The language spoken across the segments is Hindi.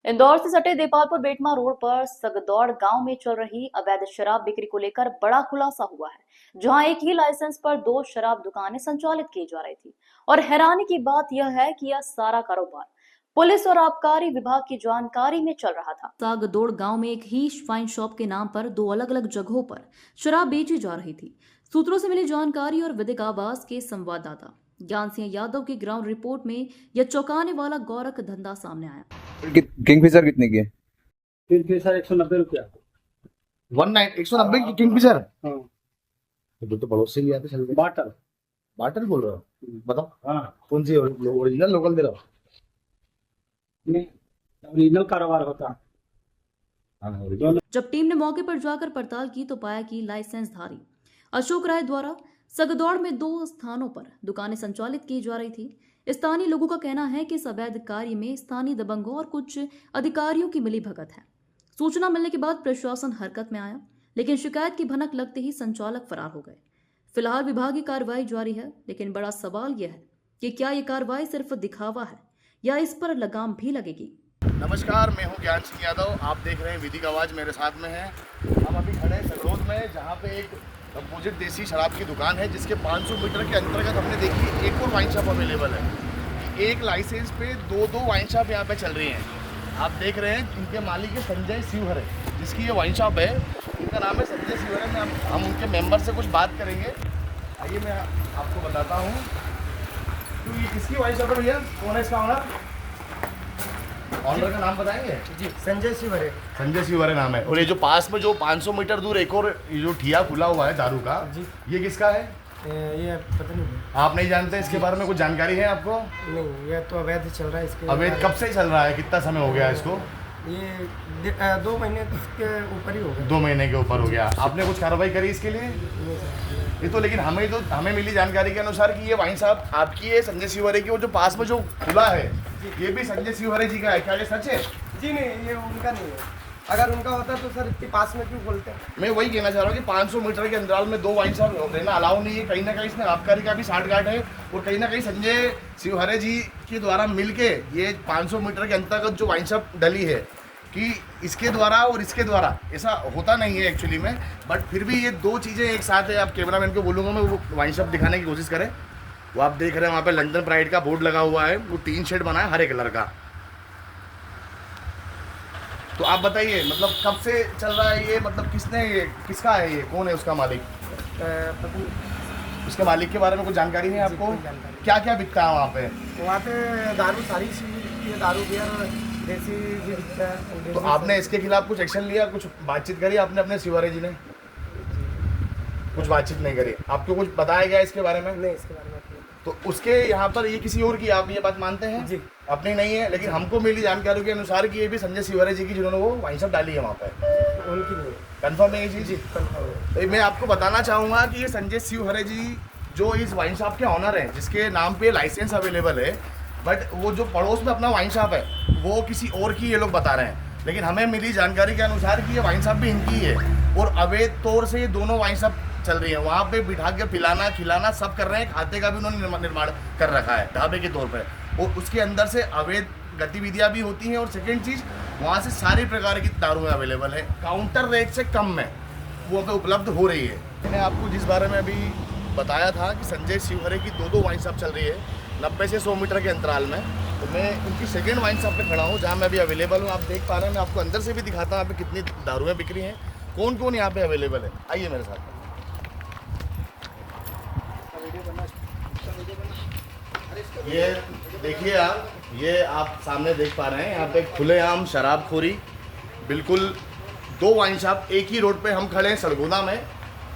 इंदौर से सटे देपालपुर बेटमा रोड पर सगदौड़ गांव में चल रही अवैध शराब बिक्री को लेकर बड़ा खुलासा हुआ है, जहां एक ही लाइसेंस पर 2 शराब दुकानें संचालित की जा रही थी। और हैरानी की बात यह है कि यह सारा कारोबार पुलिस और आबकारी विभाग की जानकारी में चल रहा था। सागदौड़ गांव में एक ही वाइन शॉप के नाम पर 2 अलग अलग जगहों पर शराब बेची जा रही थी। सूत्रों से मिली जानकारी और विदिक आवास के संवाददाता ज्ञान सिंह यादव की ग्राउंड रिपोर्ट में यह चौंकाने वाला गौरक धंधा सामने आया। किंगफिशर कितने की है? किंगफिशर 190 रुपया। 190 की किंगफिशर? हाँ। तो पड़ोस से भी आते चल बाटल बाटल बोल रहे हो? बताओ। हाँ, कौन सी ओरिजिनल लोकल दे रहा हो? नहीं, ओरिजिनल कारोबार होता। हाँ, ओरिजिनल। जब टीम ने मौके पर जाकर पड़ताल की तो पाया कि लाइसेंसधारी अशोक राय द्वारा सगदौड़ में 2 स्थानों पर दुकानें संचालित की जा रही थी। स्थानीय लोगों का कहना है कि इस अवैध कार्य में स्थानीय दबंगों और कुछ अधिकारियों की मिलीभगत है। सूचना मिलने के बाद प्रशासन हरकत में आया, लेकिन शिकायत की भनक लगते ही संचालक फरार हो गए। फिलहाल विभागीय कार्रवाई जारी है, लेकिन बड़ा सवाल यह है कि क्या ये कार्रवाई सिर्फ दिखावा है या इस पर लगाम भी लगेगी। नमस्कार, मैं हूँ ज्ञान सिंह यादव। आप देख रहे हैं विदिक आवाज, मेरे साथ में है। हम अभी खड़े हैं सगरोद में, जहाँ पे एक अपोजिट देसी शराब की दुकान है, जिसके 500 मीटर के अंतर्गत हमने देखी एक और वाइन शॉप अवेलेबल है। एक लाइसेंस पे दो वाइन शॉप यहाँ पे चल रही हैं। आप देख रहे हैं इनके मालिक है संजय शिवहरे, जिसकी ये वाइन शॉप है। इनका नाम है संजय शिवहरे। में हम उनके मेंबर से कुछ बात करेंगे। आइए मैं आपको बताता हूँ। तो ये किसकी वाइन शॉप है भैया? कौन है इसका ऑनर? ऑनर का नाम बताएंगे? जी, संजय शिवहरे। संजय शिवहरे नाम है। और ये जो पास में जो 500 मीटर दूर एक और ये जो ठिया खुला हुआ है दारू का, जी, ये किसका है? ये पता नहीं। आप नहीं जानते? इसके बारे में कुछ जानकारी है आपको? नहीं, ये तो अवैध चल रहा है। इसके अवैध कब से चल रहा है? कितना समय हो गया इसको? ये 2 महीने के ऊपर ही हो गया। 2 महीने के ऊपर हो गया। आपने कुछ कार्रवाई करी इसके लिए? ये तो लेकिन हमें मिली जानकारी के अनुसार कि ये वाइन शॉप आपकी है संजय शिवहरे की, और जो पास में जो खुला है ये भी संजय शिवहरे जी का है। क्या ये सच है? जी नहीं, ये उनका नहीं है। अगर उनका होता तो सर इतने पास में क्यों खोलते हैं? मैं वही कहना चाह रहा हूँ कि 500 मीटर के अंतराल में 2 वाइन शॉप रहना अलाउ नहीं है। कहीं ना कहीं इसमें आबकारी का भी साठगांठ है, और कहीं ना कहीं संजय शिवहरे जी के द्वारा मिलके ये 500 मीटर के अंतर्गत जो वाइन शॉप डली है कि इसके द्वारा और इसके द्वारा ऐसा होता नहीं है एक्चुअली में। बट फिर भी ये 2 चीज़ें एक साथ है। आप कैमरामैन को बोलूँगा मैं वो वाइन शॉप दिखाने की कोशिश करें। वो आप देख रहे हैं वहाँ पे लंदन प्राइड का बोर्ड लगा हुआ है। वो 3 शेड बना है हरे कलर का। तो आप बताइए, मतलब कब से चल रहा है ये? मतलब किसका है ये? कौन है उसका मालिक? उसके मालिक के बारे में कुछ जानकारी है आपको? क्या क्या बिकता है वहाँ पे? वहाँ पे दारू सारी चीज़ बिकती है। दारू बियर देसी भी बिकता है। तो आपने इसके खिलाफ कुछ एक्शन लिया? कुछ बातचीत करी आपने अपने शिवहरे जी ने? कुछ बातचीत नहीं करी। आपको कुछ बताया गया इसके बारे में? नहीं, इसके बारे में तो उसके यहाँ पर ये किसी और की, आप ये बात मानते हैं? जी, अपनी नहीं है। लेकिन हमको मिली जानकारी के अनुसार कि ये भी संजय शिवहरे जी की, जिन्होंने वो वाइन शॉप डाली है वहाँ पे। उनकी नहीं। कंफर्म है ये चीज़? जी, कंफर्म है। तो मैं आपको बताना चाहूँगा कि ये संजय शिवहरे जी जो इस वाइन शॉप के ऑनर हैं, जिसके नाम पे लाइसेंस अवेलेबल है, बट वो जो पड़ोस में अपना वाइन शॉप है वो किसी और की ये लोग बता रहे हैं। लेकिन हमें मिली जानकारी के अनुसार कि ये वाइन शॉप भी इनकी है, और अवैध तौर से ये दोनों वाइन शॉप चल रही है। वहाँ पे बिठा के पिलाना खिलाना सब कर रहे हैं। खाते का भी उन्होंने निर्माण कर रखा है ढाबे के तौर पर, और उसके अंदर से अवैध गतिविधियाँ भी होती हैं। और सेकेंड चीज़, वहाँ से सारी प्रकार की दारुएँ अवेलेबल है, काउंटर रेट से कम में वो पे उपलब्ध हो रही है। मैंने आपको जिस बारे में अभी बताया था कि संजय शिवहरे की 2 वाइन शॉप चल रही है 90 से 100 मीटर के अंतराल में, तो मैं उनकी सेकेंड वाइन शॉप पे खड़ा हूँ, जहाँ मैं अभी अवेलेबल हूँ। आप देख पा रहे हैं, मैं आपको अंदर से भी दिखाता हूँ यहाँ पे कितनी दारुएँ बिक रही हैं, कौन कौन यहाँ पे अवेलेबल है। आइए मेरे साथ। ये देखिए आप, ये आप सामने देख पा रहे हैं यहाँ पे खुलेआम शराबखोरी, बिल्कुल 2 वाइन शॉप एक ही रोड पे हम खड़े हैं सरगोदा में,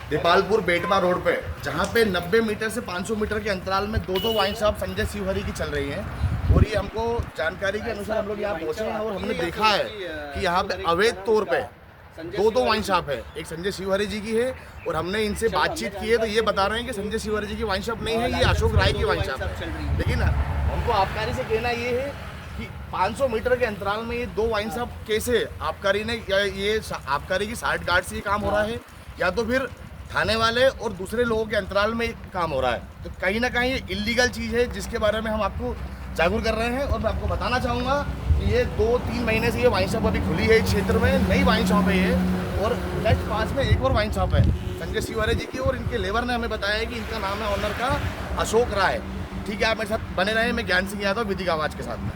देपालपुर बेटमा रोड पे, जहाँ पे 90 मीटर से 500 मीटर के अंतराल में 2 वाइन शॉप संजय शिवहरे की चल रही हैं। और ये हमको जानकारी के अनुसार हम लोग यहाँ पहुँचे हैं, और हमने देखा है कि यहाँ पे अवैध तौर पे 2 वाइन शॉप है। एक संजय शिवहरे जी की है, और हमने इनसे बातचीत की है तो ये बता रहे हैं कि संजय शिवहरे जी की वाइन शॉप नहीं है, ये अशोक राय की वाइन शॉप है। लेकिन हमको आबकारी से कहना ये है कि 500 मीटर के अंतराल में ये 2 वाइन शॉप कैसे आबकारी ने, या ये आबकारी की साठगांठ से ये काम हो रहा है, या तो फिर थाने वाले और दूसरे लोगों के अंतराल में काम हो रहा है। तो कहीं ना कहीं ये इलीगल चीज़ है, जिसके बारे में हम आपको जागरूक कर रहे हैं। और मैं आपको बताना चाहूँगा ये 2-3 महीने से ये वाइन शॉप अभी खुली है इस क्षेत्र में, नई वाइन शॉप है ये। और जस्ट पास में एक और वाइन शॉप है संजय शिव हरे जी की, और इनके लेबर ने हमें बताया है कि इनका नाम है ऑनर का अशोक राय। ठीक है, आप मेरे साथ बने रहे, मैं ज्ञान सिंह यादव विधि का आवाज के साथ में।